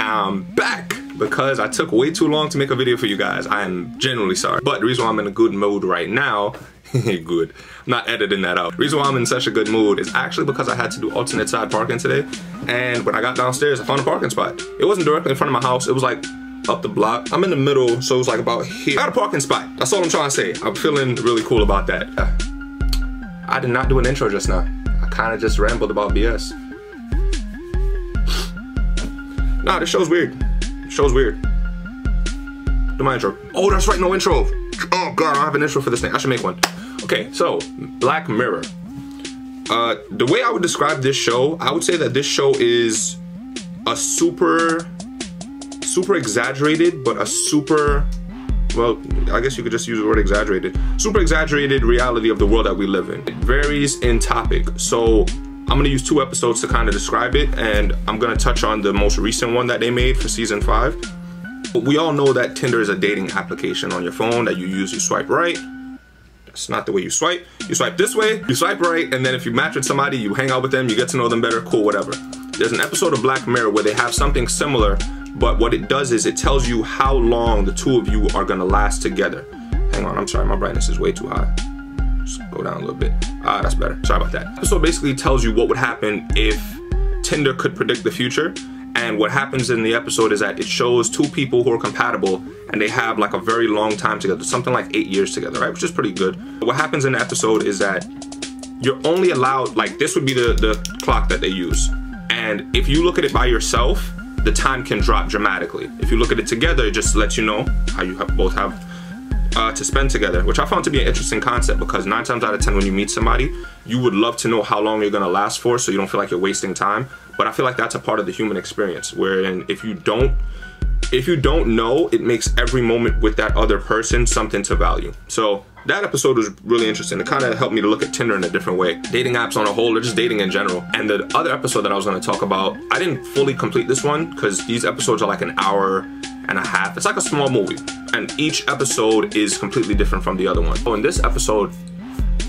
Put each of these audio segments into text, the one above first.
I'm back because I took way too long to make a video for you guys. I am genuinely sorry. But the reason why I'm in a good mood right now, good, I'm not editing that out. The reason why I'm in such a good mood is actually because I had to do alternate side parking today. And when I got downstairs, I found a parking spot. It wasn't directly in front of my house. It was like up the block. I'm in the middle, so it was like about here. I got a parking spot. That's all I'm trying to say. I'm feeling really cool about that. I did not do an intro just now. I kind of just rambled about BS. Nah, this show's weird. This show's weird. Do my intro. Oh, that's right, no intro. Oh god, I don't have an intro for this thing. I should make one. Okay, so Black Mirror. The way I would describe this show, I would say that this show is a super exaggerated, but a super, well, I guess you could just use the word exaggerated. Super exaggerated reality of the world that we live in. It varies in topic. So I'm gonna use 2 episodes to kind of describe it, and I'm gonna touch on the most recent one that they made for season 5. We all know that Tinder is a dating application on your phone that you use. You swipe right. That's not the way you swipe. You swipe this way, you swipe right, and then if you match with somebody, you hang out with them, you get to know them better, cool, whatever. There's an episode of Black Mirror where they have something similar, but what it does is it tells you how long the 2 of you are gonna last together. Hang on, I'm sorry, my brightness is way too high. Just go down a little bit. Ah, that's better. Sorry about that. The episode basically tells you what would happen if Tinder could predict the future. And what happens in the episode is that it shows 2 people who are compatible and they have like a very long time together, something like 8 years together, right? Which is pretty good. But what happens in the episode is that you're only allowed, like this would be the clock that they use. And if you look at it by yourself, the time can drop dramatically. If you look at it together, it just lets you know how you both have to spend together, which I found to be an interesting concept because 9 times out of 10 when you meet somebody, you would love to know how long you're gonna last for so you don't feel like you're wasting time. But I feel like that's a part of the human experience, wherein if you don't know, it makes every moment with that other person something to value. So that episode was really interesting. It kind of helped me to look at Tinder in a different way. Dating apps on a whole, or just dating in general. And the other episode that I was gonna talk about, I didn't fully complete this one because these episodes are like an hour and a half. It's like a small movie. And each episode is completely different from the other one. So in this episode,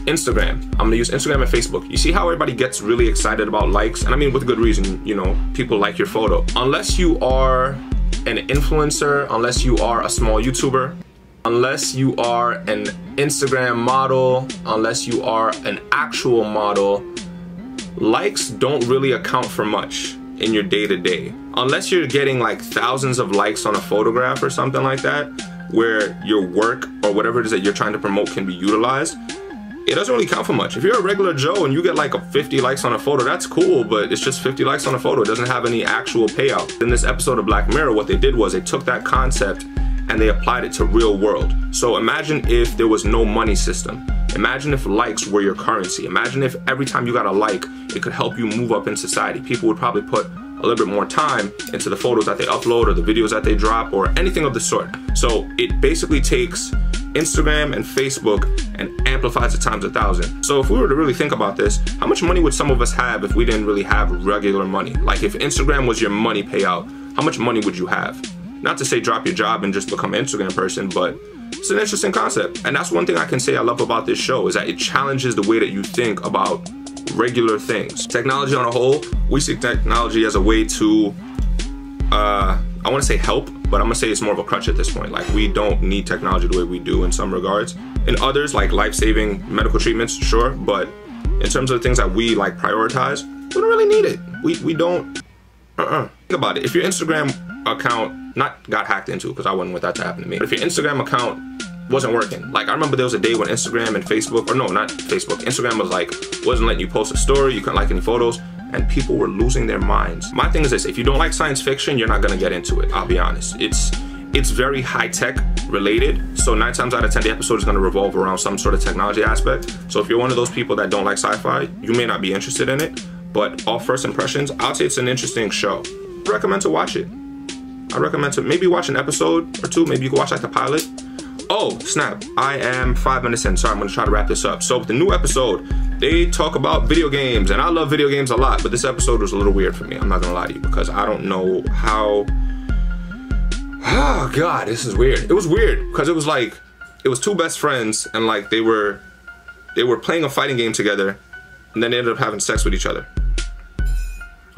Instagram. I'm gonna use Instagram and Facebook. You see how everybody gets really excited about likes? And I mean with good reason, you know, people like your photo. Unless you are an influencer, unless you are a small YouTuber, unless you are an Instagram model, unless you are an actual model, likes don't really account for much in your day-to-day. Unless you're getting like thousands of likes on a photograph or something like that, where your work or whatever it is that you're trying to promote can be utilized, it doesn't really count for much. If you're a regular Joe and you get like 50 likes on a photo, that's cool, but it's just 50 likes on a photo. It doesn't have any actual payout. In this episode of Black Mirror, what they did was they took that concept and they applied it to real world. So imagine if there was no money system. Imagine if likes were your currency. Imagine if every time you got a like, it could help you move up in society. People would probably put a little bit more time into the photos that they upload or the videos that they drop or anything of the sort. So it basically takes Instagram and Facebook and amplifies it times 1,000. So if we were to really think about this, how much money would some of us have if we didn't really have regular money? Like if Instagram was your money payout, how much money would you have? Not to say drop your job and just become an Instagram person, but it's an interesting concept. And that's one thing I can say I love about this show is that it challenges the way that you think about regular things. Technology on a whole, we see technology as a way to, I want to say help, but I'm gonna say it's more of a crutch at this point. Like we don't need technology the way we do in some regards. In others, like life-saving medical treatments, sure, but in terms of the things that we like prioritize, we don't really need it. We don't, Think about it. If your Instagram account, not got hacked into, because I wouldn't want that to happen to me, but if your Instagram account wasn't working, like I remember there was a day when Instagram and Facebook, or no, not Facebook, Instagram was like, wasn't letting you post a story, you couldn't like any photos, and people were losing their minds. My thing is this, if you don't like science fiction, you're not gonna get into it, I'll be honest. It's very high-tech related, so 9 times out of 10 the episode is gonna revolve around some sort of technology aspect. So if you're one of those people that don't like sci-fi, you may not be interested in it, but off first impressions, I'd say it's an interesting show. I recommend to watch it. I recommend to maybe watch an episode or 2, maybe you can watch like the pilot. Oh, snap, I am 5 minutes in, sorry, I'm gonna try to wrap this up. So with the new episode, they talk about video games, and I love video games a lot, but this episode was a little weird for me, I'm not gonna lie to you, because I don't know how, oh God, this is weird. It was weird, because it was like, it was 2 best friends, and like they were playing a fighting game together, and then they ended up having sex with each other.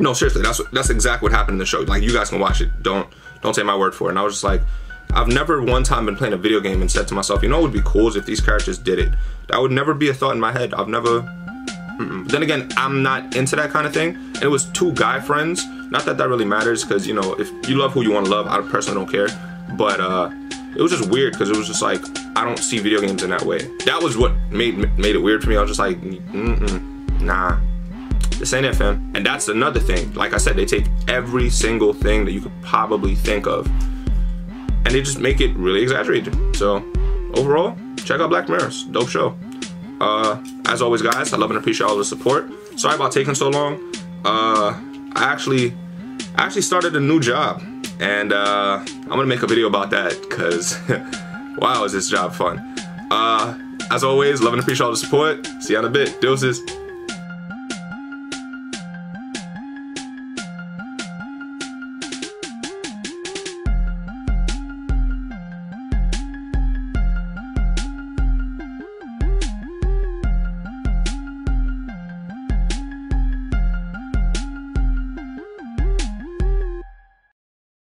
No, seriously, that's exactly what happened in the show. Like, you guys can watch it. Don't take my word for it. And I was just like, I've never one time been playing a video game and said to myself, you know what would be cool is if these characters did it. That would never be a thought in my head. I've never... Then again, I'm not into that kind of thing. And it was two guy friends. Not that that really matters, because, you know, if you love who you want to love, I personally don't care. But it was just weird, because it was just like, I don't see video games in that way. That was what made it weird for me. I was just like, nah, this ain't it, fam. And that's another thing. Like I said, they take every single thing that you could probably think of, and they just make it really exaggerated. So overall, check out Black Mirror. Dope show. As always, guys, I love and appreciate all the support. Sorry about taking so long. I actually started a new job, and I'm gonna make a video about that, because wow, is this job fun. As always, love and appreciate all the support. See you in a bit. Deuces.